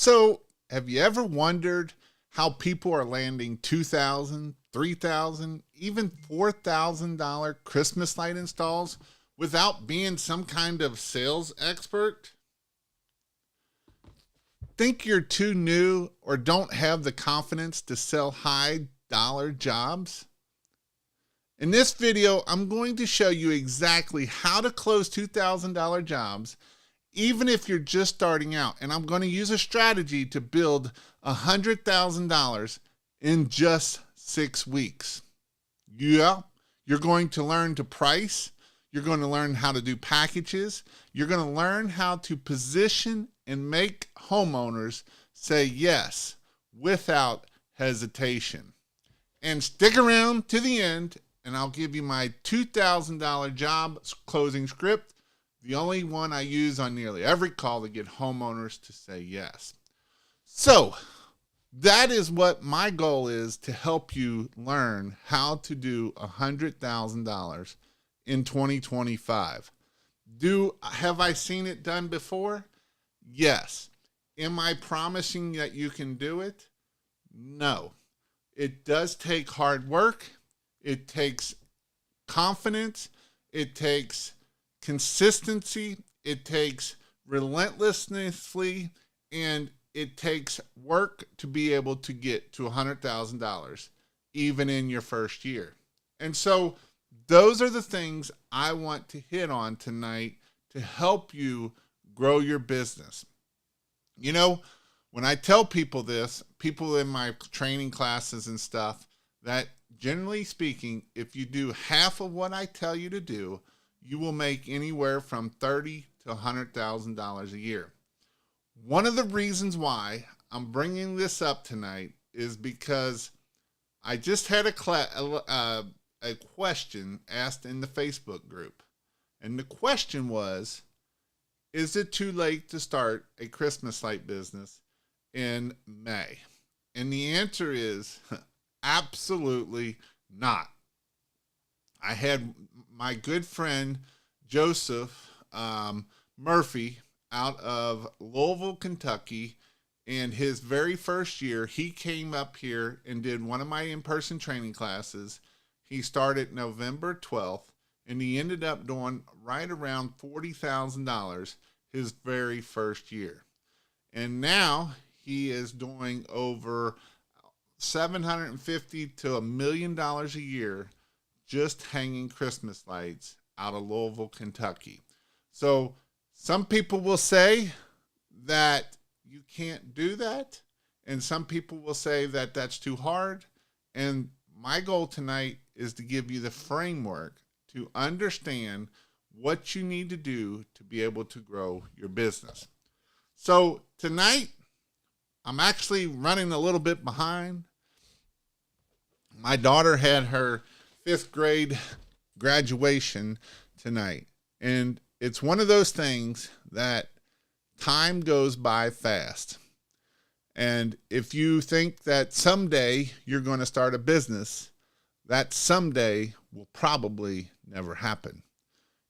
So, have you ever wondered how people are landing $2,000, $3,000, even $4,000 Christmas light installs without being some kind of sales expert? Think you're too new or don't have the confidence to sell high dollar jobs? In this video, I'm going to show you exactly how to close $2,000 jobs even if you're just starting out. And I'm going to use a strategy to build $100,000 in just 6 weeks. Yeah, you're going to learn to price. You're going to learn how to do packages. You're going to learn how to position and make homeowners say yes without hesitation. And stick around to the end, and I'll give you my $2,000 job closing script, the only one I use on nearly every call to get homeowners to say yes. So that is what my goal is, to help you learn how to do $100,000 in 2025. Have I seen it done before? Yes. Am I promising that you can do it? No. It does take hard work. It takes confidence. It takes consistency. It takes relentlessly, and it takes work to be able to get to $100,000 even in your first year. And so those are the things I want to hit on tonight to help you grow your business. You know, when I tell people this, people in my training classes and stuff, that generally speaking, if you do half of what I tell you to do, you will make anywhere from $30,000 to $100,000 a year. One of the reasons why I'm bringing this up tonight is because I just had a question asked in the Facebook group. And the question was, is it too late to start a Christmas light business in May? And the answer is absolutely not. I had my good friend Joseph Murphy out of Louisville, Kentucky, and his very first year, he came up here and did one of my in-person training classes. He started November 12th, and he ended up doing right around $40,000 his very first year. And now he is doing over $750,000 to $1 million a year just hanging Christmas lights out of Louisville, Kentucky. So some people will say that you can't do that, and some people will say that that's too hard. And my goal tonight is to give you the framework to understand what you need to do to be able to grow your business. So tonight, I'm actually running a little bit behind. My daughter had her 5th grade graduation tonight, and it's one of those things that time goes by fast. And if you think that someday you're going to start a business, that someday will probably never happen.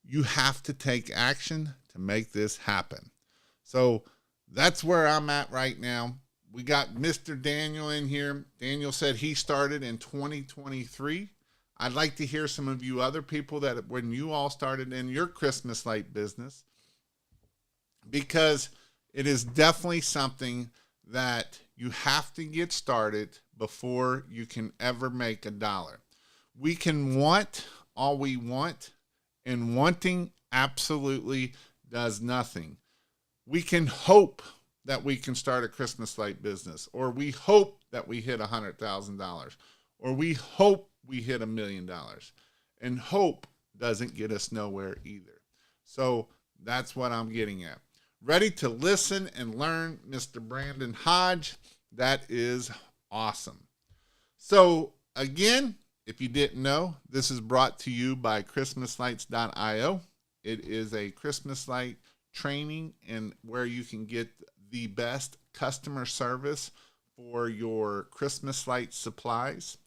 You have to take action to make this happen. So that's where I'm at right now. We got Mr. Daniel in here. Daniel said he started in 2023. I'd like to hear some of you other people that when you all started in your Christmas light business, because it is definitely something that you have to get started before you can ever make a dollar. We can want all we want, and wanting absolutely does nothing. We can hope that we can start a Christmas light business, or we hope that we hit $100,000, or we hope we hit $1 million. And hope doesn't get us nowhere either. So that's what I'm getting at. Ready to listen and learn, Mr. Brandon Hodge? That is awesome. So again, if you didn't know, this is brought to you by ChristmasLights.io. It is a Christmas light training and where you can get the best customer service for your Christmas light supplies.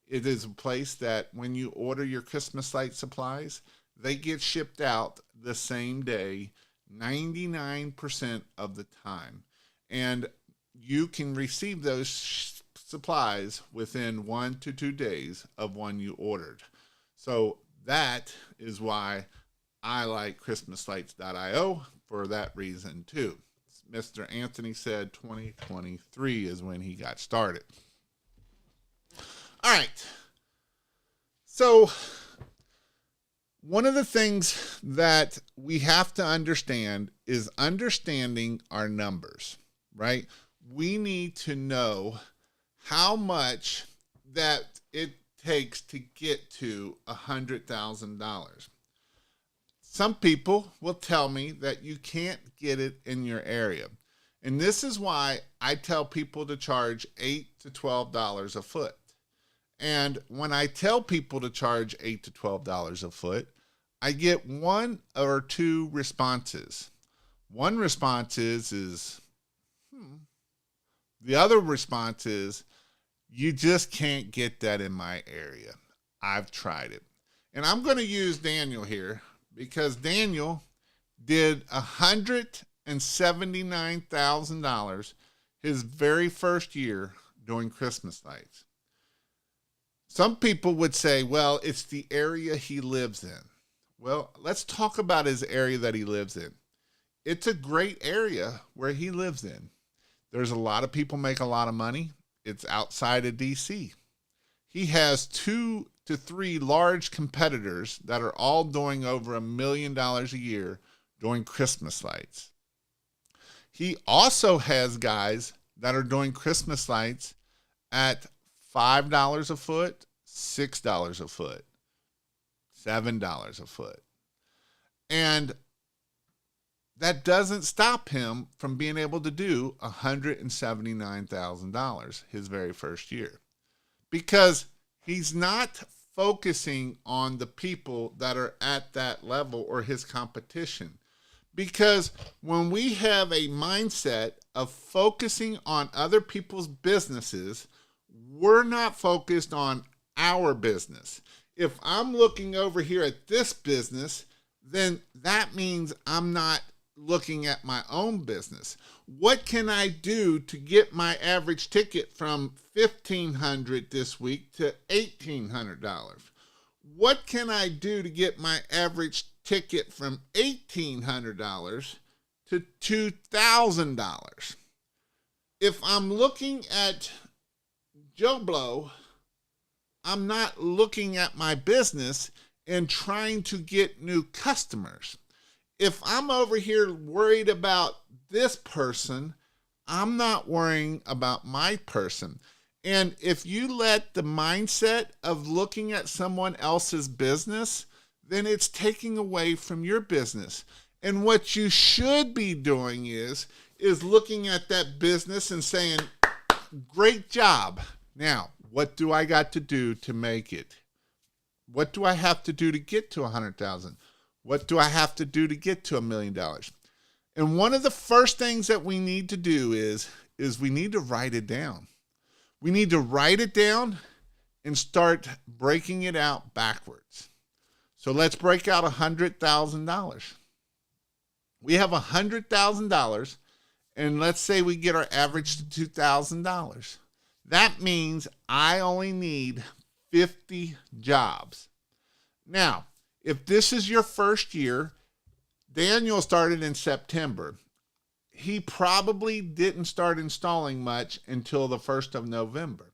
It is a place that when you order your Christmas light supplies, they get shipped out the same day, 99% of the time. And you can receive those supplies within 1 to 2 days of when you ordered. So that is why I like ChristmasLights.io for that reason too. Mr. Anthony said 2023 is when he got started. All right. So one of the things that we have to understand is understanding our numbers, right? We need to know how much that it takes to get to $100,000. Some people will tell me that you can't get it in your area. And this is why I tell people to charge $8 to $12 a foot. And when I tell people to charge $8 to $12 a foot, I get one or two responses. One response is The other response is, you just can't get that in my area. I've tried it. And I'm going to use Daniel here because Daniel did $179,000 his very first year doing Christmas lights. Some people would say, well, it's the area he lives in. Well, let's talk about his area that he lives in. It's a great area where he lives in. There's a lot of people make a lot of money. It's outside of DC. He has 2 to 3 large competitors that are all doing over $1 million a year doing Christmas lights. He also has guys that are doing Christmas lights at $5 a foot, $6 a foot, $7 a foot. And that doesn't stop him from being able to do $179,000 his very first year, because he's not focusing on the people that are at that level or his competition. Because when we have a mindset of focusing on other people's businesses, we're not focused on our business. If I'm looking over here at this business, then that means I'm not looking at my own business. What can I do to get my average ticket from $1,500 this week to $1,800? What can I do to get my average ticket from $1,800 to $2,000? If I'm looking at Joe Blow, I'm not looking at my business and trying to get new customers. If I'm over here worried about this person, I'm not worrying about my person. And if you let the mindset of looking at someone else's business, then it's taking away from your business. And what you should be doing is looking at that business and saying, great job. Now, what do I got to do to make it? What do I have to do to get to 100,000? What do I have to do to get to $1 million? And one of the first things that we need to do is we need to write it down. We need to write it down and start breaking it out backwards. So let's break out $100,000. We have $100,000, and let's say we get our average to $2,000. That means I only need 50 jobs. Now, if this is your first year, Daniel started in September. He probably didn't start installing much until the 1st of November.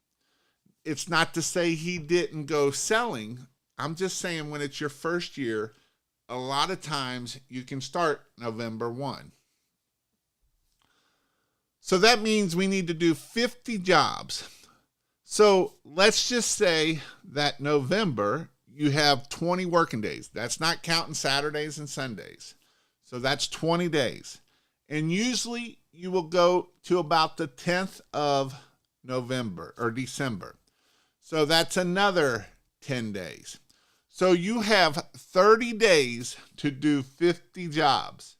It's not to say he didn't go selling. I'm just saying when it's your first year, a lot of times you can start November 1. So that means we need to do 50 jobs. So let's just say that November, you have 20 working days. That's not counting Saturdays and Sundays. So that's 20 days. And usually you will go to about the 10th of November or December. So that's another 10 days. So you have 30 days to do 50 jobs.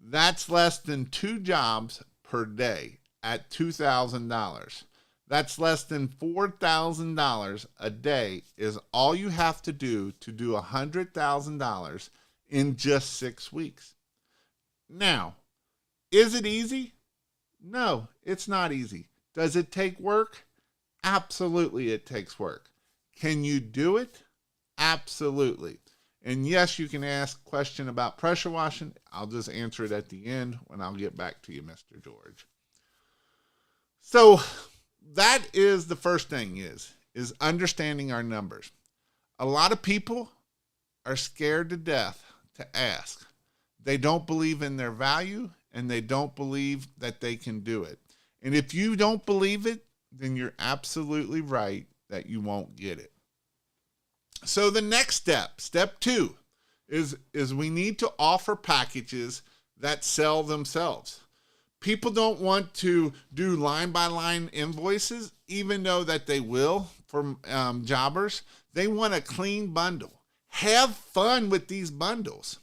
That's less than 2 jobs per day at $2,000. That's less than $4,000 a day is all you have to do $100,000 in just 6 weeks. Now, is it easy? No, it's not easy. Does it take work? Absolutely, it takes work. Can you do it? Absolutely. And yes, you can ask a question about pressure washing. I'll just answer it at the end when I'll get back to you, Mr. George. So that is the first thing is understanding our numbers. A lot of people are scared to death to ask. They don't believe in their value and they don't believe that they can do it. And if you don't believe it, then you're absolutely right that you won't get it. So the next step, step 2, is we need to offer packages that sell themselves. People don't want to do line-by-line invoices, even though that they will for jobbers. They want a clean bundle. Have fun with these bundles.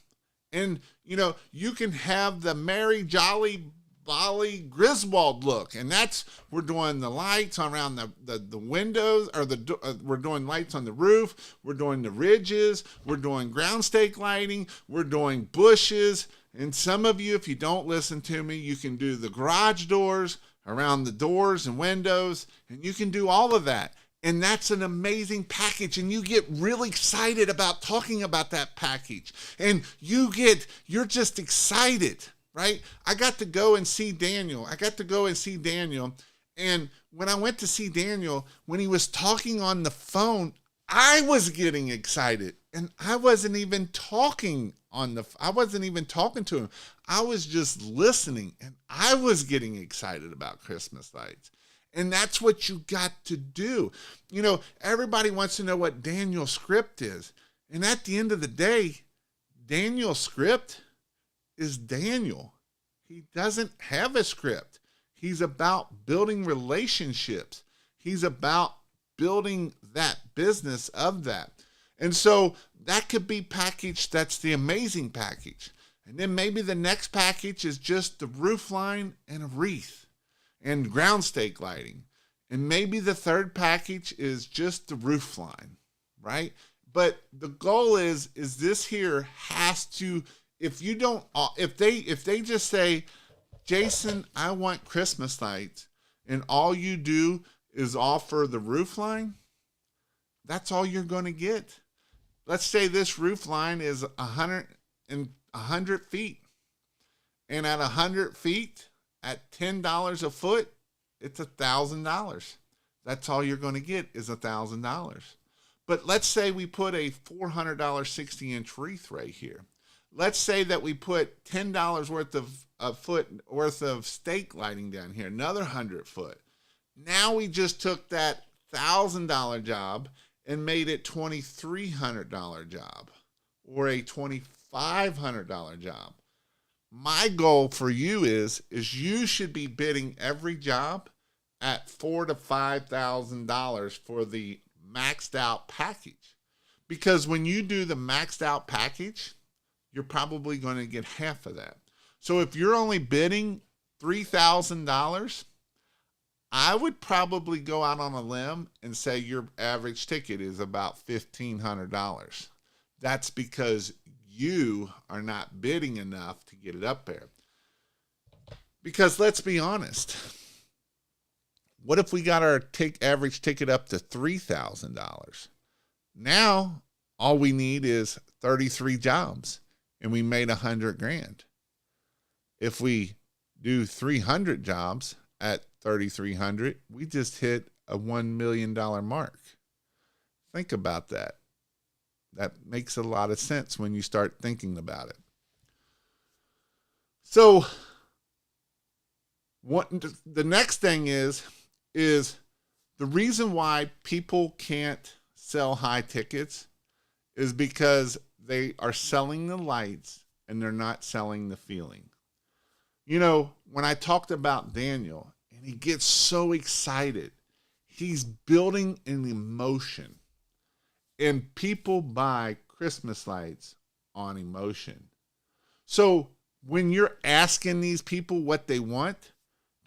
And, you know, you can have the Merry Jolly Bolly Griswold look, and that's, we're doing the lights around the windows, or we're doing lights on the roof, we're doing the ridges, we're doing ground stake lighting, we're doing bushes, and some of you, if you don't listen to me, you can do the garage doors around the doors and windows, and you can do all of that. And that's an amazing package, and you get really excited about talking about that package, and you're just excited. Right? I got to go and see Daniel. And when I went to see Daniel, when he was talking on the phone, I was getting excited. And I wasn't even talking to him. I was just listening, and I was getting excited about Christmas lights. And that's what you got to do. You know, everybody wants to know what Daniel's script is. And at the end of the day, Daniel's script is Daniel. He doesn't have a script. He's about building relationships. He's about building that business of that. And so that could be packaged. That's the amazing package. And then maybe the next package is just the roof line and a wreath and ground stake lighting. And maybe the third package is just the roof line, right? But the goal is this here has to, if they just say, Jason, I want Christmas lights, and all you do is offer the roof line, that's all you're going to get. Let's say this roof line is 100 feet. And at 100 feet, at $10 a foot, it's $1,000. That's all you're going to get is $1,000. But let's say we put a $400 60-inch wreath right here. Let's say that we put $10 worth of stake lighting down here, another 100 foot. Now we just took that $1,000 job and made it $2,300 job or a $2,500 job. My goal for you is you should be bidding every job at $4,000 to $5,000 for the maxed out package. Because when you do the maxed out package, you're probably going to get half of that. So if you're only bidding $3,000, I would probably go out on a limb and say your average ticket is about $1,500. That's because you are not bidding enough to get it up there. Because let's be honest, what if we got our average ticket up to $3,000? Now, all we need is 33 jobs, and we made $100,000. If we do 300 jobs at 3,300, we just hit a $1 million mark. Think about that. That makes a lot of sense when you start thinking about it. So, the next thing is the reason why people can't sell high tickets is because they are selling the lights and they're not selling the feeling. You know, when I talked about Daniel and he gets so excited, he's building an emotion. And people buy Christmas lights on emotion. So when you're asking these people what they want,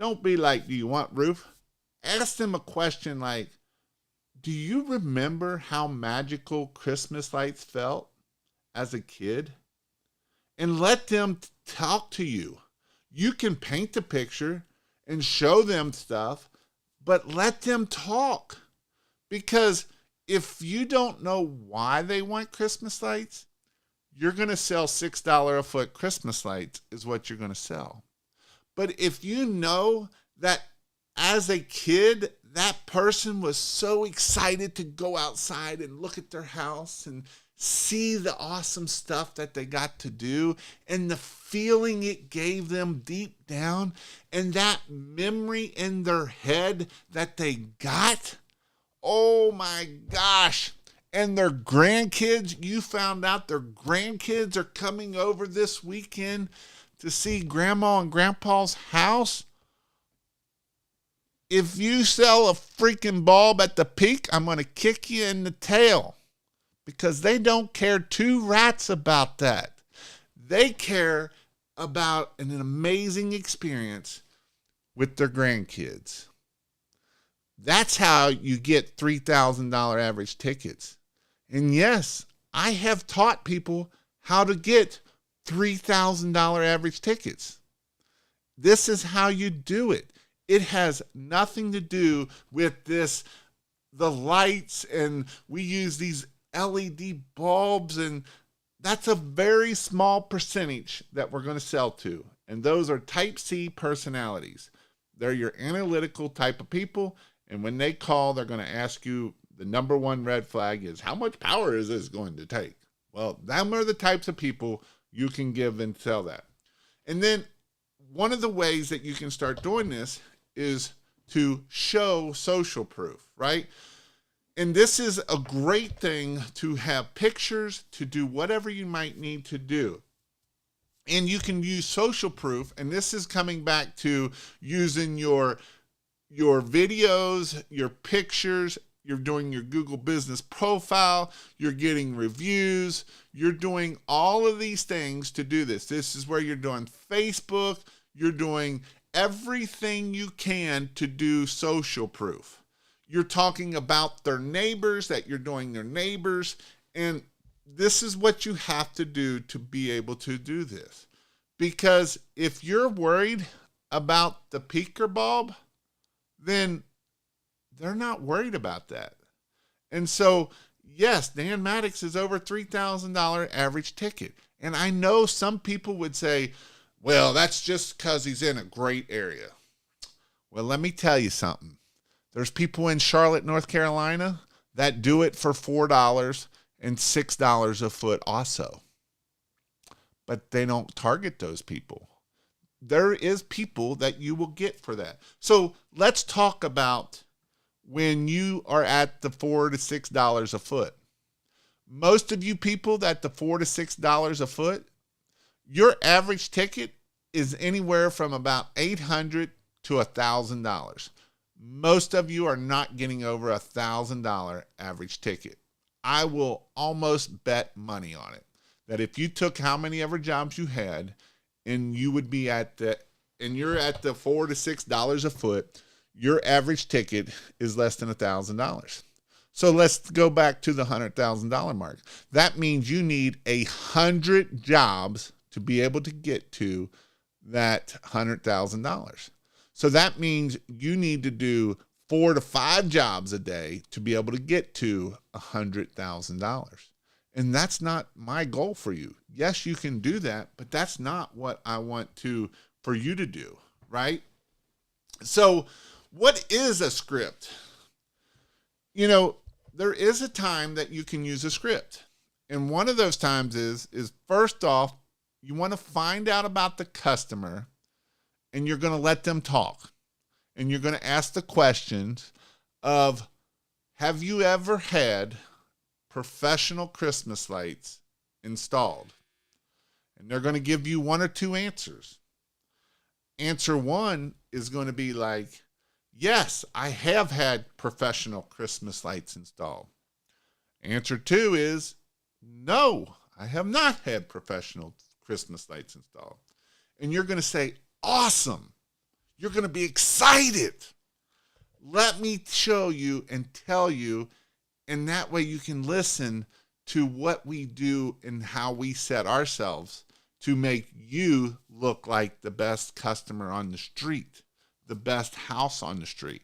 don't be like, do you want roof? Ask them a question like, do you remember how magical Christmas lights felt as a kid? And let them talk to you. You can paint the picture and show them stuff, but let them talk. Because if you don't know why they want Christmas lights, you're going to sell $6 a foot Christmas lights is what you're going to sell. But if you know that as a kid, that person was so excited to go outside and look at their house and see the awesome stuff that they got to do and the feeling it gave them deep down and that memory in their head that they got, oh my gosh. And their grandkids, you found out their grandkids are coming over this weekend to see grandma and grandpa's house. If you sell a freaking bulb at the peak, I'm going to kick you in the tail. Because they don't care two rats about that. They care about an amazing experience with their grandkids. That's how you get $3,000 average tickets. And yes, I have taught people how to get $3,000 average tickets. This is how you do it. It has nothing to do with the lights, and we use these LED bulbs, and that's a very small percentage that we're going to sell to. And those are type C personalities. They're your analytical type of people. And when they call, they're going to ask you, the number one red flag is, how much power is this going to take? Well, them are the types of people you can give and sell that. And then one of the ways that you can start doing this is to show social proof, right? And this is a great thing to have pictures, to do whatever you might need to do. And you can use social proof, and this is coming back to using your videos, your pictures, you're doing your Google business profile, you're getting reviews, you're doing all of these things to do this. This is where you're doing Facebook, you're doing everything you can to do social proof. You're talking about their neighbors, that you're doing their neighbors. And this is what you have to do to be able to do this. Because if you're worried about the peaker bulb, then they're not worried about that. And so, yes, Dan Maddox is over $3,000 average ticket. And I know some people would say, well, that's just because he's in a great area. Well, let me tell you something. There's people in Charlotte, North Carolina that do it for $4 and $6 a foot also. But they don't target those people. There is people that you will get for that. So let's talk about when you are at the $4 to $6 a foot. Most of you people that the $4 to $6 a foot, your average ticket is anywhere from about $800 to $1,000. Most of you are not getting over $1,000 average ticket. I will almost bet money on it that if you took how many ever jobs you had and you would be you're at the $4 to $6 a foot, your average ticket is less than $1,000. So let's go back to the $100,000 mark. That means you need 100 jobs to be able to get to that $100,000. So that means you need to do 4 to 5 jobs a day to be able to get to $100,000. And that's not my goal for you. Yes, you can do that, but that's not what I want for you to do, right? So what is a script? There is a time that you can use a script. And one of those times is first off, you want to find out about the customer, and you're going to let them talk. And you're going to ask the questions of, have you ever had professional Christmas lights installed? And they're going to give you one or two answers. Answer one is going to be like, yes, I have had professional Christmas lights installed. Answer two is, no, I have not had professional Christmas lights installed. And you're going to say, awesome. You're going to be excited. Let me show you and tell you, and that way you can listen to what we do and how we set ourselves to make you look like the best customer on the street. the best house on the street.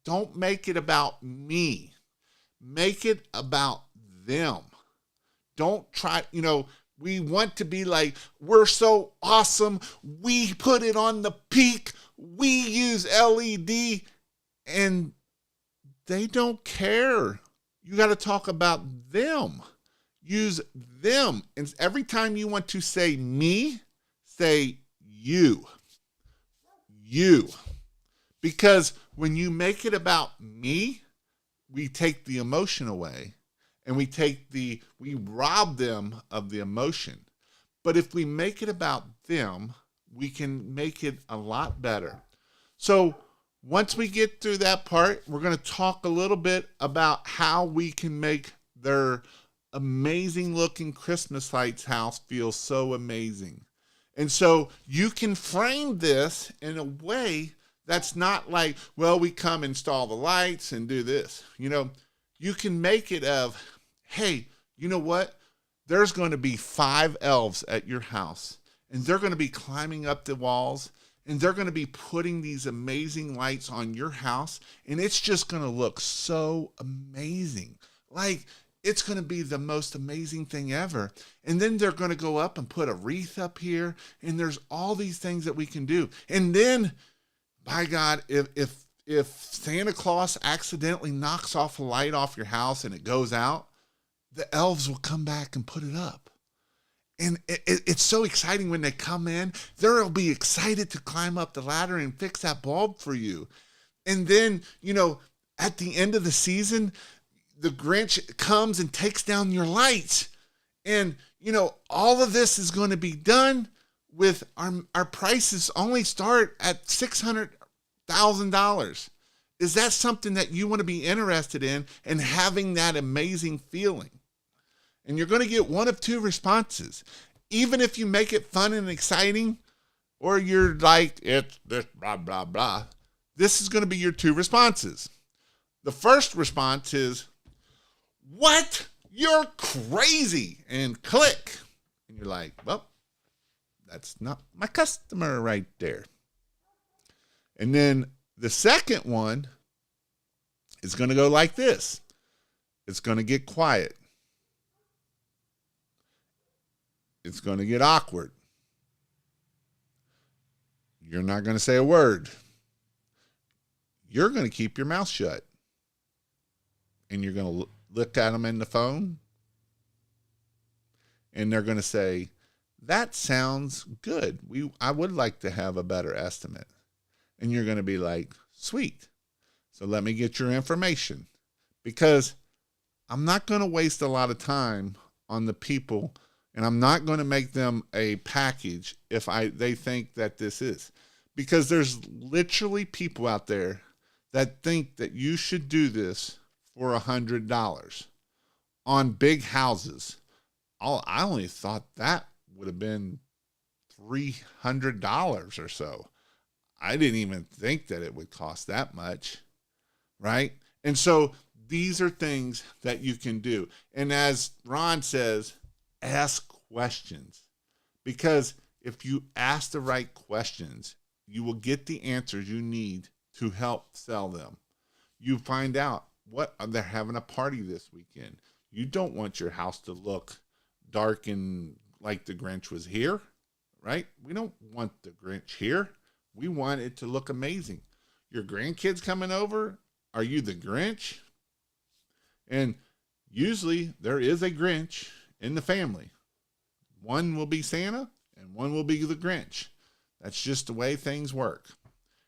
Don't make it about me. Make it about them. Don't try, we want to be like, we're so awesome. We put it on the peak. We use LED, and they don't care. You got to talk about them. Use them. And every time you want to say me, say you. You. Because when you make it about me, we take the emotion away, and we rob them of the emotion. But if we make it about them, we can make it a lot better. So once we get through that part, we're going to talk a little bit about how we can make their amazing looking Christmas lights house feel so amazing. And so you can frame this in a way that's not like, well, we come install the lights and do this. You can make it of, hey, you know what? There's going to be 5 elves at your house, and they're going to be climbing up the walls, and they're going to be putting these amazing lights on your house, and it's just going to look so amazing. Like, it's going to be the most amazing thing ever. And then they're going to go up and put a wreath up here, and there's all these things that we can do. And then, by God, if Santa Claus accidentally knocks off a light off your house and it goes out, the elves will come back and put it up. And it's so exciting when they come in. They'll be excited to climb up the ladder and fix that bulb for you. And then, at the end of the season, the Grinch comes and takes down your lights. And, all of this is going to be done with our prices only start at $600,000. Is that something that you want to be interested in and having that amazing feeling? And you're going to get one of 2 responses. Even if you make it fun and exciting, or you're like, it's this blah, blah, blah. This is going to be your 2 responses. The first response is, what? You're crazy. And click. And you're like, well, that's not my customer right there. And then the second one is going to go like this. It's going to get quiet. It's going to get awkward. You're not going to say a word. You're going to keep your mouth shut. And you're going to look at them in the phone. And they're going to say, that sounds good. I would like to have a better estimate. And you're going to be like, sweet. So let me get your information. Because I'm not going to waste a lot of time on the people, and I'm not going to make them a package if they think that this is. Because there's literally people out there that think that you should do this for $100 on big houses. I only thought that would have been $300 or so. I didn't even think that it would cost that much, right? And so these are things that you can do. And as Ron says, ask questions. Because if you ask the right questions, you will get the answers you need to help sell them. You find out they're having a party this weekend. You don't want your house to look dark and like the Grinch was here, right? We don't want the Grinch here. We want it to look amazing. Your grandkids coming over, are you the Grinch? And usually there is a Grinch in the family. One will be Santa and one will be the Grinch. That's just the way things work.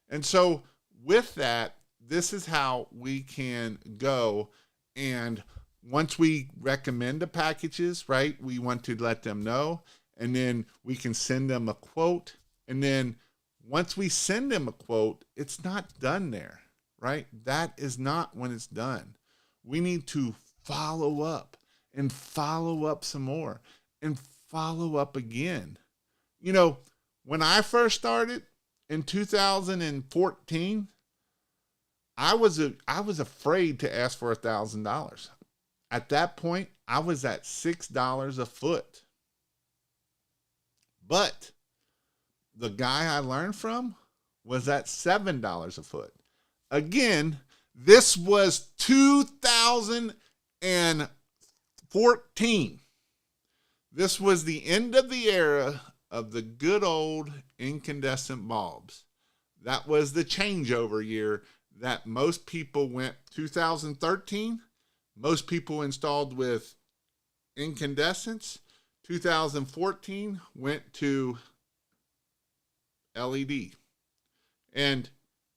And so with that, this is how we can go. And once we recommend the packages, right, we want to let them know. And then we can send them a quote. And then once we send them a quote, it's not done there, right? That is not when it's done. We need to follow up and follow up some more and follow up again. When I first started in 2014, I was afraid to ask for $1,000. At that point, I was at $6 a foot. But the guy I learned from was at $7 a foot. Again, this was 2014. This was the end of the era of the good old incandescent bulbs. That was the changeover year that most people went. 2013, most people installed with incandescents. 2014 went to LED. And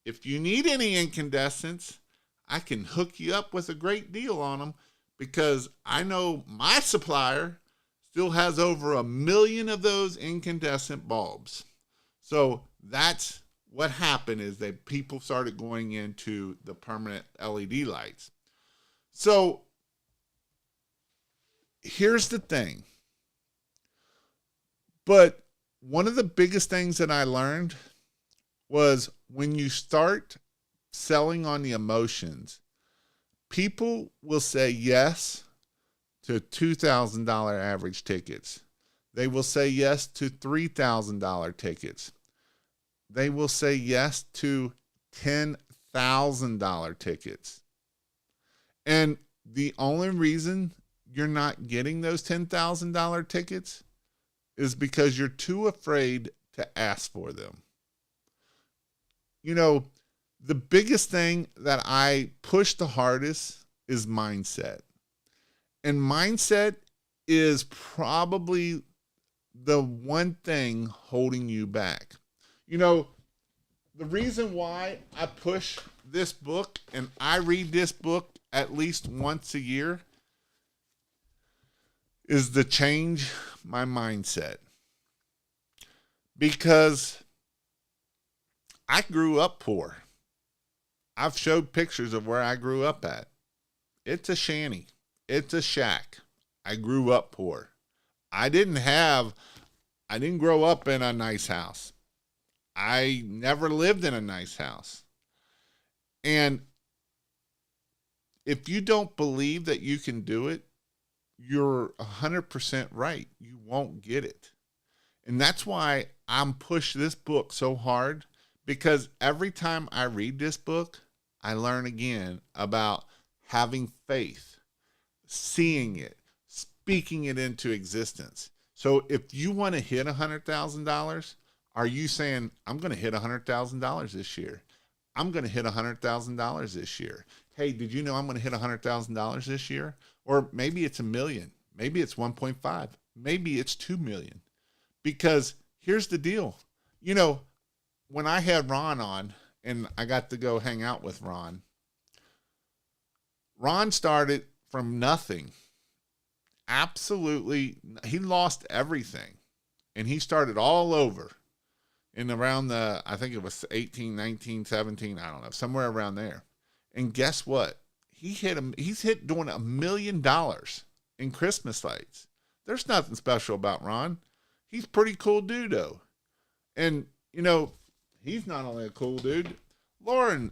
if you need any incandescents, I can hook you up with a great deal on them, because I know my supplier still has over 1 million of those incandescent bulbs. So that's what happened, is that people started going into the permanent LED lights. So here's the thing. But one of the biggest things that I learned was, when you start selling on the emotions, people will say yes to $2,000 average tickets. They will say yes to $3,000 tickets. They will say yes to $10,000 tickets. And the only reason you're not getting those $10,000 tickets is because you're too afraid to ask for them. You know, the biggest thing that I push the hardest is mindset. And mindset is probably the one thing holding you back. You know, the reason why I push this book, and I read this book at least once a year, is to change my mindset. Because I grew up poor. I've showed pictures of where I grew up at. It's a shanty. It's a shack. I grew up poor. I didn't grow up in a nice house. I never lived in a nice house. And if you don't believe that you can do it, you're 100% right. You won't get it. And that's why I'm pushing this book so hard, because every time I read this book, I learn again about having faith, seeing it, speaking it into existence. So if you want to hit $100,000, are you saying, I'm going to hit $100,000 this year? I'm going to hit $100,000 this year. Hey, did you know I'm going to hit $100,000 this year? Or maybe it's $1 million. Maybe it's 1.5. Maybe it's 2 million. Because here's the deal. You know, when I had Ron on, and I got to go hang out with Ron, Ron started from nothing. Absolutely. He lost everything. And he started all over in around I think it was 18, 19, 17, I don't know, somewhere around there. And guess what? He's hit doing $1 million in Christmas lights. There's nothing special about Ron. He's a pretty cool dude, though. And, you know, he's not only a cool dude, Laura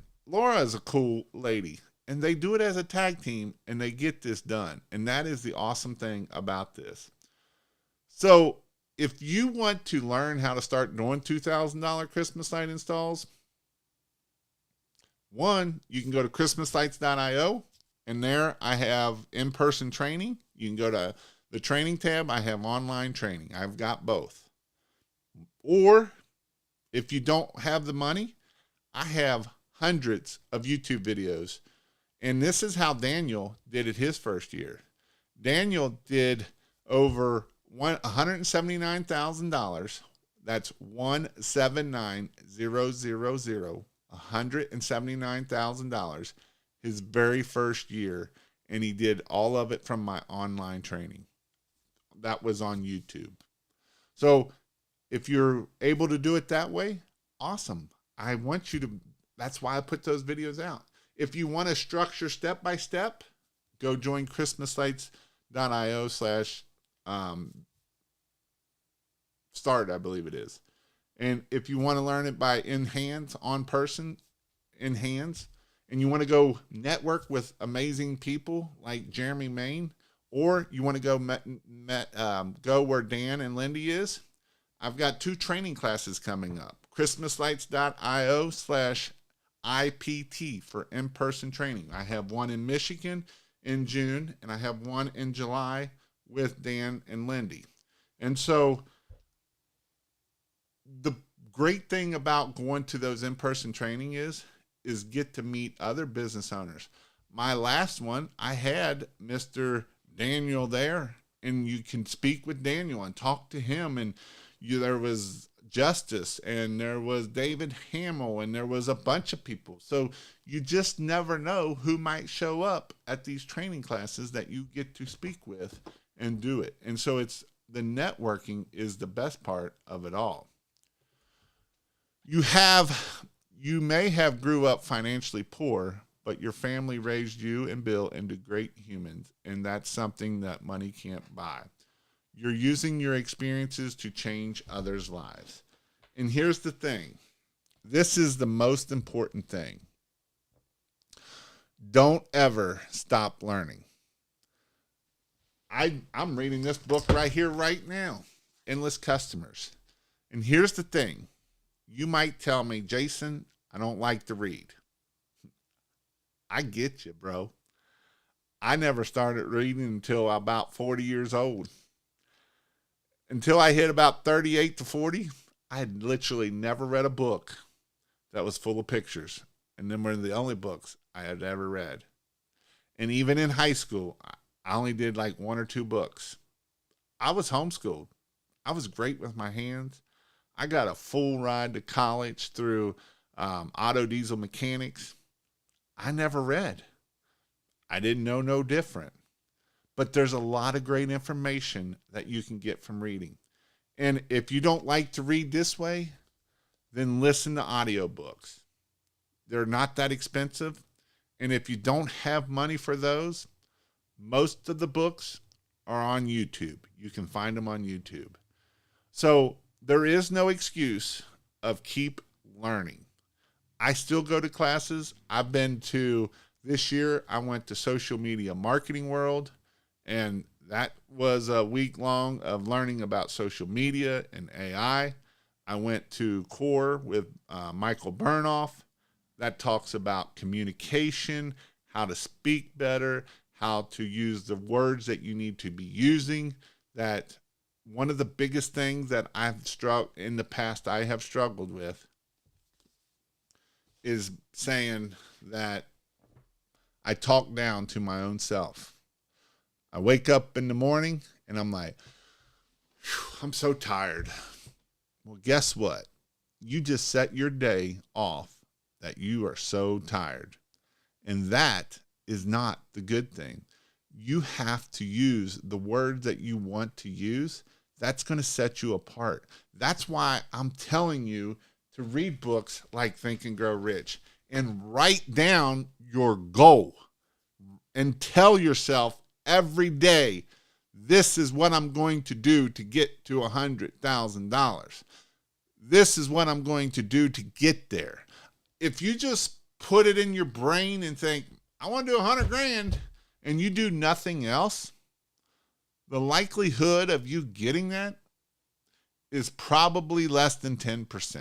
is a cool lady. And they do it as a tag team, and they get this done. And that is the awesome thing about this. So if you want to learn how to start doing $2,000 Christmas light installs, one, you can go to christmaslights.io, and there I have in-person training. You can go to the training tab. I have online training. I've got both. Or if you don't have the money, I have hundreds of YouTube videos. And this is how Daniel did it his first year. Daniel did over $179,000. That's 179,000. $179,000 his very first year, and he did all of it from my online training. That was on YouTube. So if you're able to do it that way, awesome. I want you to, that's why I put those videos out. If you want to structure step by step, go join christmaslights.io/start, I believe it is. And if you want to learn it by in hands, on person, in hands, and you want to go network with amazing people like Jeremy Main, or you want to go go where Dan and Lindy is, I've got 2 training classes coming up. christmaslights.io/IPT for in-person training. I have one in Michigan in June, and I have one in July with Dan and Lindy. And so the great thing about going to those in-person training is get to meet other business owners. My last one, I had Mr. Daniel there, and you can speak with Daniel and talk to him. And there was Justice, and there was David Hamill, and there was a bunch of people. So you just never know who might show up at these training classes that you get to speak with and do it. And so the networking is the best part of it all. You may have grew up financially poor, but your family raised you and Bill into great humans, and that's something that money can't buy. You're using your experiences to change others' lives. And here's the thing. This is the most important thing. Don't ever stop learning. I'm reading this book right here, right now, Endless Customers. And here's the thing. You might tell me, Jason, I don't like to read. I get you, bro. I never started reading until about 40 years old. Until I hit about 38 to 40, I had literally never read a book that was full of pictures. And them were the only books I had ever read. And even in high school, I only did like 1 or 2 books. I was homeschooled. I was great with my hands. I got a full ride to college through auto diesel mechanics. I never read. I didn't know no different. But there's a lot of great information that you can get from reading. And if you don't like to read this way, then listen to audiobooks. They're not that expensive. And if you don't have money for those, most of the books are on YouTube. You can find them on YouTube. So there is no excuse of keep learning. I still go to classes. I've been to, this year, I went to Social Media Marketing World, and that was a week long of learning about social media and AI. I went to CORE with Michael Burnoff. That talks about communication, how to speak better, how to use the words that you need to be using. That one of the biggest things that I've struggled in the past, I have struggled with, is saying that I talk down to my own self. I wake up in the morning and I'm like, I'm so tired. Well, guess what? You just set your day off that you are so tired. And that is not the good thing. You have to use the words that you want to use. That's going to set you apart. That's why I'm telling you to read books like Think and Grow Rich and write down your goal and tell yourself every day, this is what I'm going to do to get to $100,000. This is what I'm going to do to get there. If you just put it in your brain and think, I want to do 100 grand, and you do nothing else, the likelihood of you getting that is probably less than 10%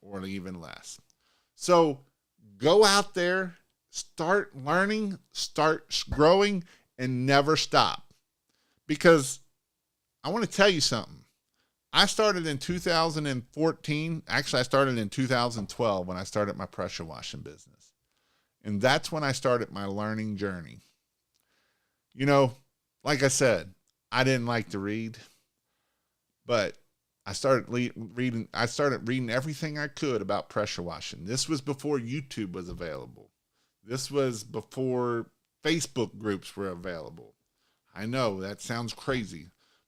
or even less. So go out there, start learning, start growing, and never stop. Because I want to tell you something. I started in 2014. Actually, I started in 2012 when I started my pressure washing business. And that's when I started my learning journey. You know, like I said, I didn't like to read, but I started reading everything I could about pressure washing. This was before YouTube was available. This was before Facebook groups were available. I know that sounds crazy,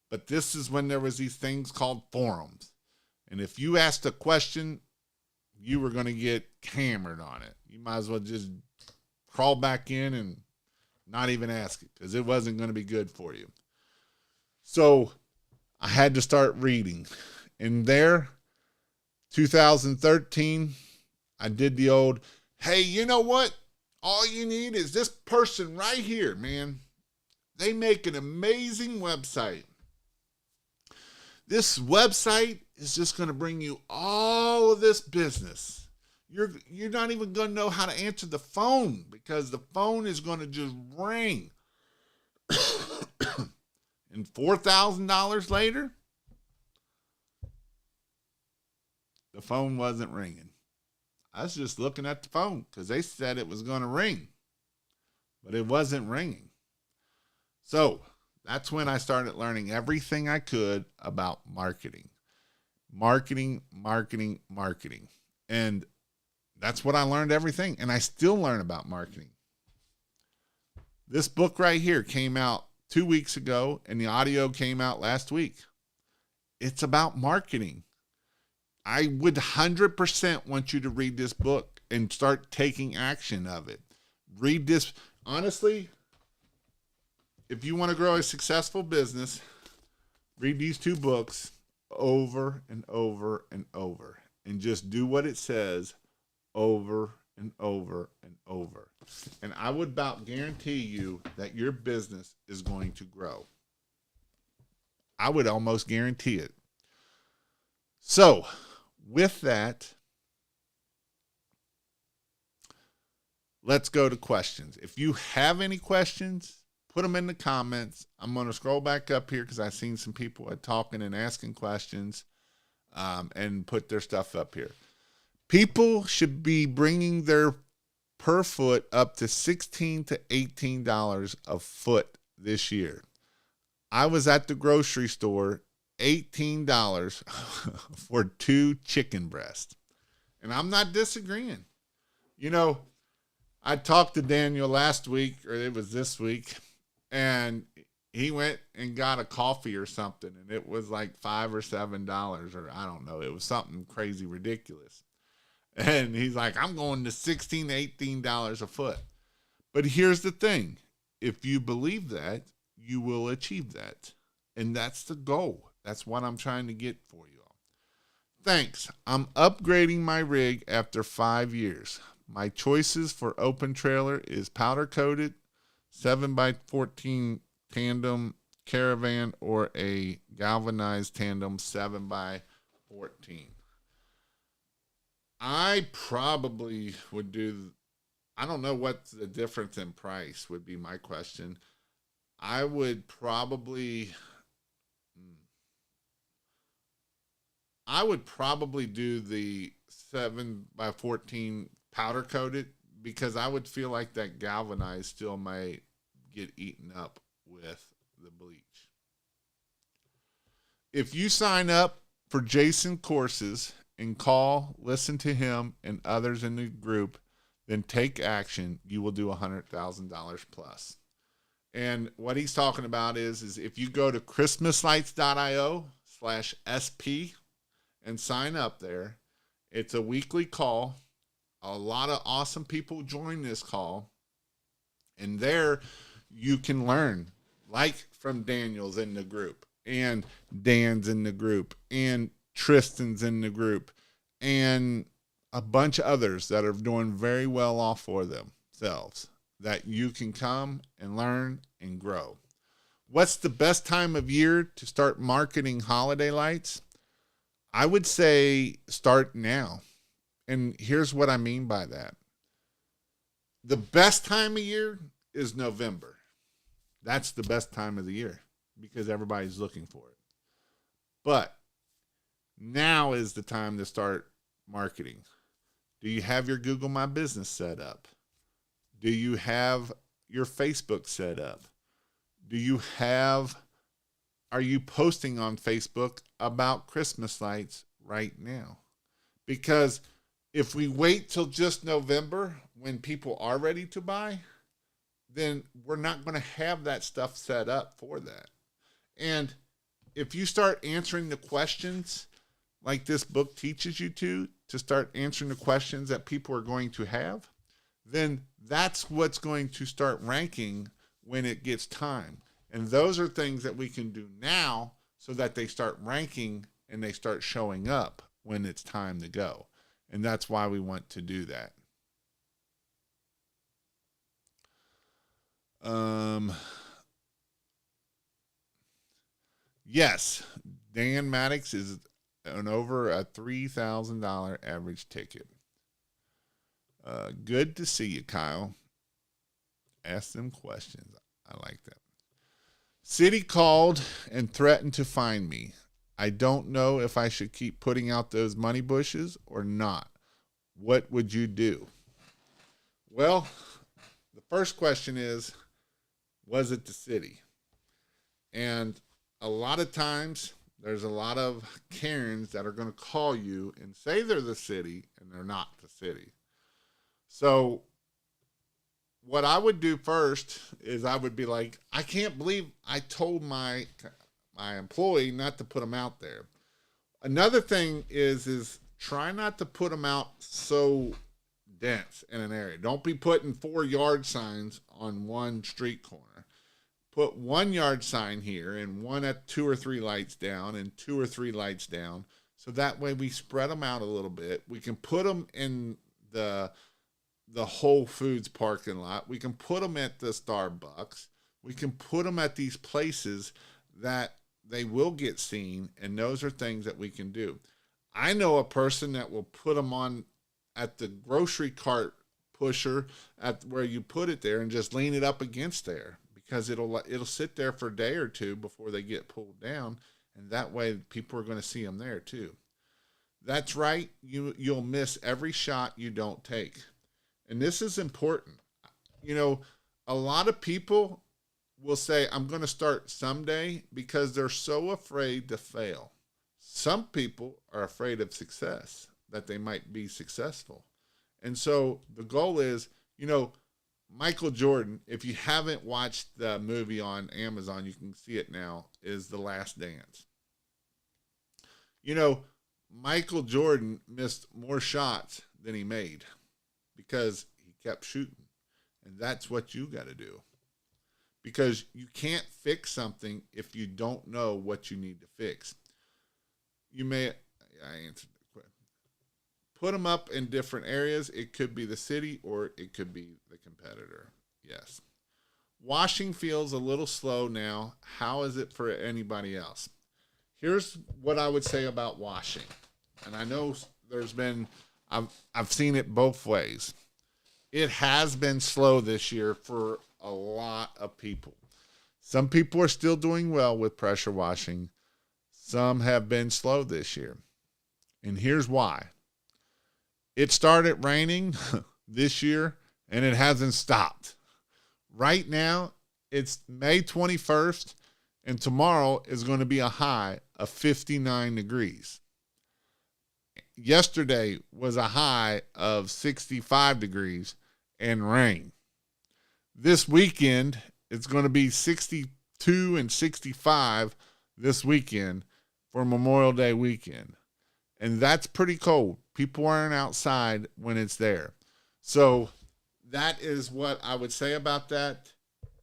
but this is when there was these things called forums. And if you asked a question, you were going to get hammered on it. You might as well just crawl back in and not even ask it, because it wasn't going to be good for you. So I had to start reading. And there, 2013, I did the old, hey, you know what? All you need is this person right here, man. They make an amazing website. This website is just going to bring you all of this business. You're not even going to know how to answer the phone because the phone is going to just ring. And $4,000 later, the phone wasn't ringing. I was just looking at the phone because they said it was going to ring, but it wasn't ringing. So that's when I started learning everything I could about marketing. Marketing. And that's what I learned everything. And I still learn about marketing. This book right here came out 2 weeks ago, and the audio came out last week. It's about marketing. I would 100% want you to read this book and start taking action of it. Read this. Honestly, if you want to grow a successful business, read these 2 books over and over and over, and just do what it says over and over and over. And I would about guarantee you that your business is going to grow. I would almost guarantee it. So, with that, let's go to questions. If you have any questions, put them in the comments. I'm going to scroll back up here because I've seen some people talking and asking questions and put their stuff up here. People should be bringing their per foot up to $16 to $18 a foot this year. I was at the grocery store, $18 for 2 chicken breasts. And I'm not disagreeing. You know, I talked to Daniel last week, or it was this week, and he went and got a coffee or something, and it was like $5 or $7, or I don't know. It was something crazy ridiculous. And he's like, I'm going to $16 to $18 a foot. But here's the thing. If you believe that, you will achieve that. And that's the goal. That's what I'm trying to get for you all. Thanks. I'm upgrading my rig after 5 years. My choices for open trailer is powder coated, 7x14 tandem caravan, or a galvanized tandem 7x14. I probably would do, I don't know what the difference in price would be, my question. I would probably do the 7x14 powder coated, because I would feel like that galvanized still might get eaten up with the bleach. If you sign up for Jason courses and listen to him and others in the group, then take action, you will do $100,000 plus. And what he's talking about is if you go to christmaslights.io/SP and sign up there, it's a weekly call. A lot of awesome people join this call. And there you can learn, like from Daniel's in the group, and Dan's in the group, and Tristan's in the group, and a bunch of others that are doing very well off for themselves, that you can come and learn and grow. What's the best time of year to start marketing holiday lights? I would say start now. And here's what I mean by that. The best time of year is November. That's the best time of the year because everybody's looking for it. But now is the time to start marketing. Do you have your Google My Business set up? Do you have your Facebook set up? Are you posting on Facebook about Christmas lights right now? Because if we wait till just November when people are ready to buy, then we're not going to have that stuff set up for that. And if you start answering the questions like this book teaches you to start answering the questions that people are going to have, then that's what's going to start ranking when it gets time. And those are things that we can do now so that they start ranking and they start showing up when it's time to go. And that's why we want to do that. Yes, Dan Maddox is an over a $3,000 average ticket. Good to see you, Kyle. Ask them questions. I like that. City called and threatened to fine me. I don't know if I should keep putting out those money bushes or not. What would you do? Well, the first question is, was it the city? And a lot of times, there's a lot of Karens that are going to call you and say they're the city, and they're not the city. So what I would do first is I would be like, I can't believe I told my employee not to put them out there. Another thing is try not to put them out so dense in an area. Don't be putting 4 yard signs on one street corner. Put 1 yard sign here and one at 2 or 3 lights down and 2 or 3 lights down. So that way we spread them out a little bit. We can put them in the Whole Foods parking lot. We can put them at the Starbucks. We can put them at these places that they will get seen, and those are things that we can do. I know a person that will put them on at the grocery cart pusher at where you put it there and just lean it up against there, because it'll sit there for a day or two before they get pulled down, and that way people are going to see them there too. That's right. You'll miss every shot you don't take. And this is important. You know, a lot of people will say, I'm going to start someday, because they're so afraid to fail. Some people are afraid of success, that they might be successful. And so the goal is, you know, Michael Jordan, if you haven't watched the movie on Amazon, you can see it now, is The Last Dance. You know, Michael Jordan missed more shots than he made, because he kept shooting. And that's what you got to do. Because you can't fix something if you don't know what you need to fix. I answered the question. Put them up in different areas. It could be the city or it could be the competitor. Yes. Washing feels a little slow now. How is it for anybody else? Here's what I would say about washing. And I know I've seen it both ways. It has been slow this year for a lot of people. Some people are still doing well with pressure washing. Some have been slow this year. And here's why. It started raining this year, and it hasn't stopped. Right now, it's May 21st, and tomorrow is going to be a high of 59 degrees. Yesterday was a high of 65 degrees and rain. This weekend, it's going to be 62 and 65 this weekend for Memorial Day weekend. And that's pretty cold. People aren't outside when it's there. So that is what I would say about that.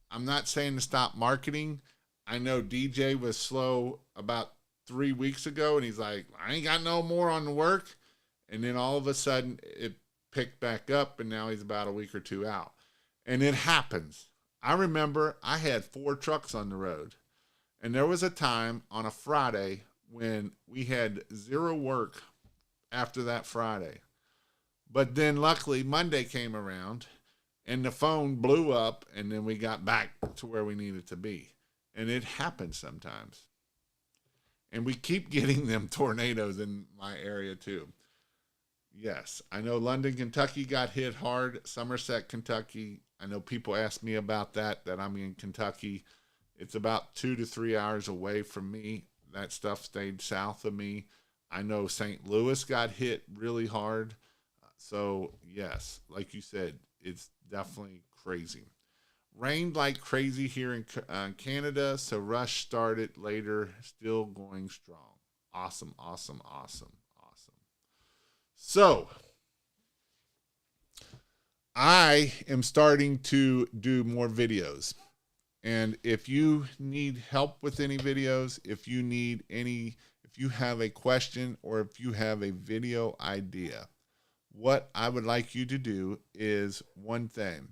I'm not saying to stop marketing. I know DJ was slow about 3 weeks ago, and he's like, I ain't got no more on the work. And then all of a sudden it picked back up, and now he's about a week or two out. And it happens. I remember I had 4 trucks on the road, and there was a time on a Friday when we had 0 work after that Friday. But then luckily Monday came around, and the phone blew up, and then we got back to where we needed to be. And it happens sometimes. And we keep getting them tornadoes in my area too. Yes, I know London, Kentucky got hit hard. Somerset, Kentucky. I know people ask me about that I'm in Kentucky. It's about 2 to 3 hours away from me. That stuff stayed south of me. I know St. Louis got hit really hard. So, yes, like you said, it's definitely crazy. Rained like crazy here in Canada, so rush started later, still going strong. Awesome, awesome, awesome, awesome. So, I am starting to do more videos. And if you need help with any videos, if you have a question, or if you have a video idea, what I would like you to do is one thing.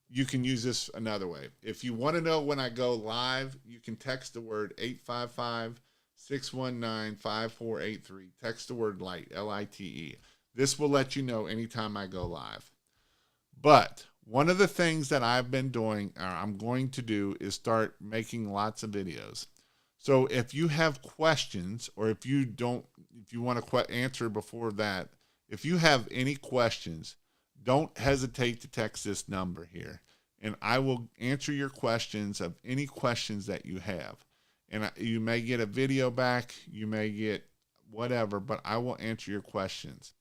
You can use this another way. If you want to know when I go live, you can text the word 619-5483. Text the word light, L-I-T-E. This will let you know anytime I go live. But one of the things that I've been doing, or I'm going to do, is start making lots of videos. So if you have questions, or if you want to answer before that, if you have any questions, don't hesitate to text this number here, and I will answer your questions of any questions that you have. And you may get a video back, you may get whatever, but I will answer your questions.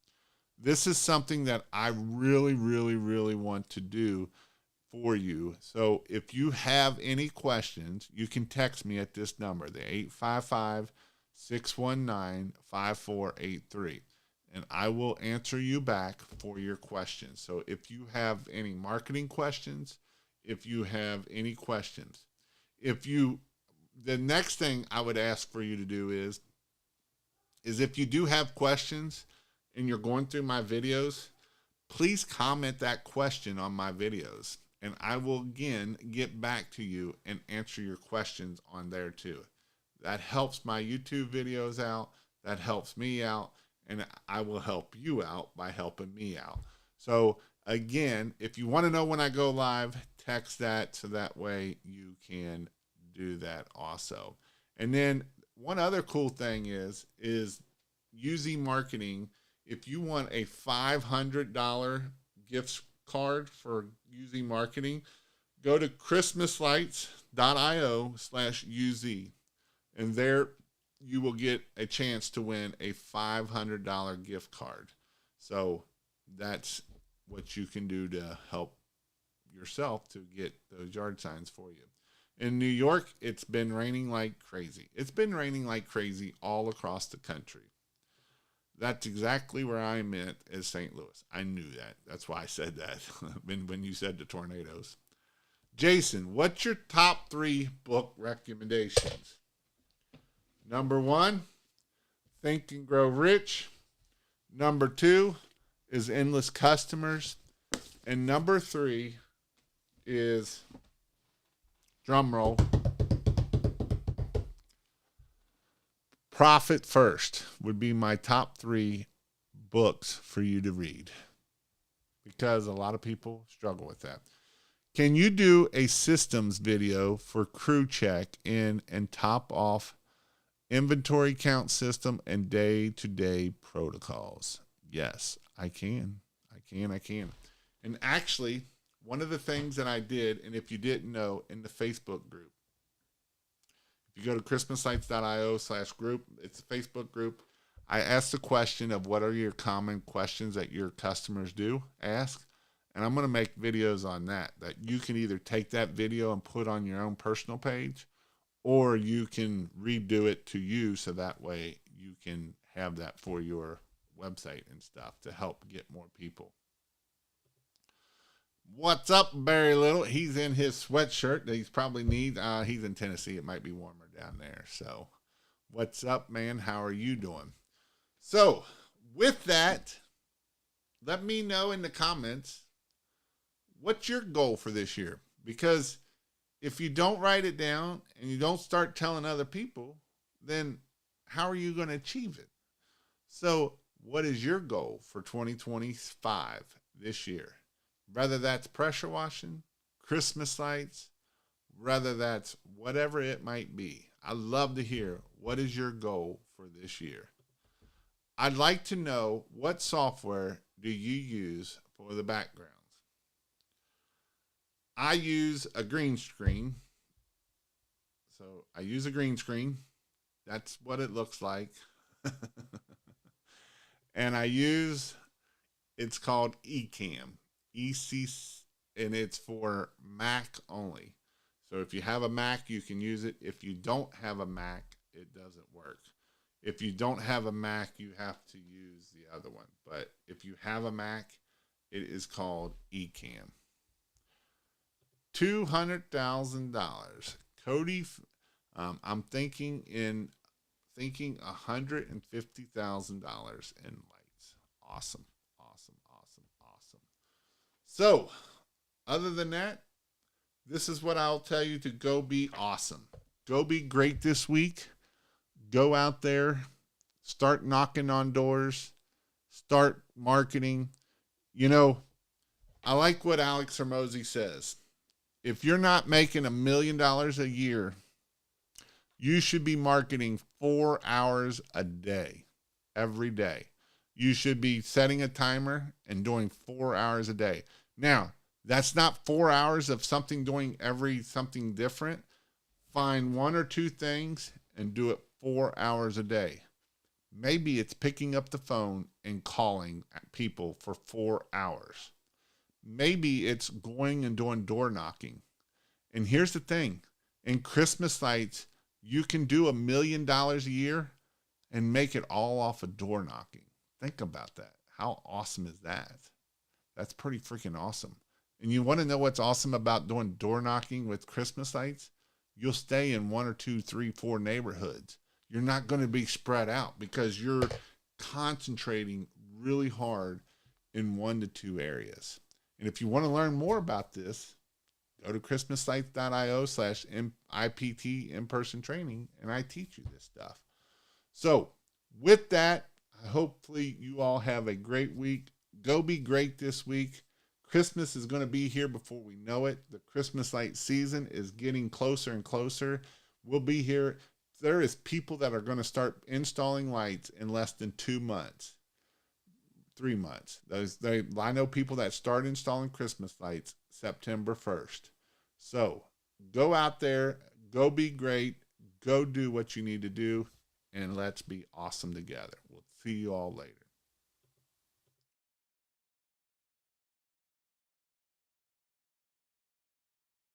This is something that I really, really, really want to do for you. So if you have any questions, you can text me at this number, the 855-619-5483. And I will answer you back for your questions. So if you have any marketing questions, if you have any questions, the next thing I would ask for you to do is if you do have questions and you're going through my videos, please comment that question on my videos. And I will, again, get back to you and answer your questions on there too. That helps my YouTube videos out. That helps me out. And I will help you out by helping me out. So, again, if you want to know when I go live, text that so that way you can do that also. And then one other cool thing is UZ Marketing. If you want a $500 gift card for UZ Marketing, go to christmaslights.io/UZ, and there you will get a chance to win a $500 gift card. So that's what you can do to help yourself to get those yard signs for you. In New York, it's been raining like crazy. It's been raining like crazy all across the country. That's exactly where I meant as St. Louis. I knew that. That's why I said that when you said the tornadoes. Jason, what's your top 3 book recommendations? Number 1, Think and Grow Rich. Number 2 is Endless Customers. And number 3 is, drum roll, Profit First would be my top 3 books for you to read, because a lot of people struggle with that. Can you do a systems video for crew check in and top off inventory count system and day-to-day protocols? Yes, I can. I can. And actually, one of the things that I did, and if you didn't know, in the Facebook group, if you go to christmaslights.io/group, it's a Facebook group. I asked the question of what are your common questions that your customers do ask, and I'm going to make videos on that you can either take that video and put on your own personal page, or you can redo it to you so that way you can have that for your website and stuff to help get more people. What's up, Barry Little? He's in his sweatshirt that he's probably he's in Tennessee. It might be warmer down there. So what's up, man? How are you doing? So with that, let me know in the comments, what's your goal for this year? Because if you don't write it down and you don't start telling other people, then how are you going to achieve it? So what is your goal for 2025 this year? Whether that's pressure washing, Christmas lights, whether that's whatever it might be. I'd love to hear, what is your goal for this year? I'd like to know, what software do you use for the backgrounds? I use a green screen. So I use a green screen. That's what it looks like. And it's called Ecamm. And it's for Mac only. So if you have a Mac, you can use it. If you don't have a Mac, it doesn't work. If you don't have a Mac, you have to use the other one. But if you have a Mac, it is called Ecamm. $200,000. Cody, I'm thinking $150,000 in lights. Awesome. So, other than that, this is what I'll tell you to go be awesome. Go be great this week. Go out there, start knocking on doors, start marketing. You know, I like what Alex Hormozi says. If you're not making $1 million a year, you should be marketing 4 hours a day, every day. You should be setting a timer and doing 4 hours a day. Now, that's not 4 hours of something doing something different. Find 1 or 2 things and do it 4 hours a day. Maybe it's picking up the phone and calling people for 4 hours. Maybe it's going and doing door knocking. And here's the thing. In Christmas lights, you can do $1 million a year and make it all off of door knocking. Think about that. How awesome is that? That's pretty freaking awesome. And you want to know what's awesome about doing door knocking with Christmas lights? You'll stay in 1 or 2, 3, 4 neighborhoods. You're not going to be spread out because you're concentrating really hard in 1 to 2 areas. And if you want to learn more about this, go to christmaslights.io/IPT in-person training, and I teach you this stuff. So with that, hopefully you all have a great week. Go be great this week. Christmas is going to be here before we know it. The Christmas light season is getting closer and closer. We'll be here. There is people that are going to start installing lights in less than 2 months, 3 months. I know people that start installing Christmas lights September 1st. So go out there, go be great, go do what you need to do, and let's be awesome together. We'll see you all later.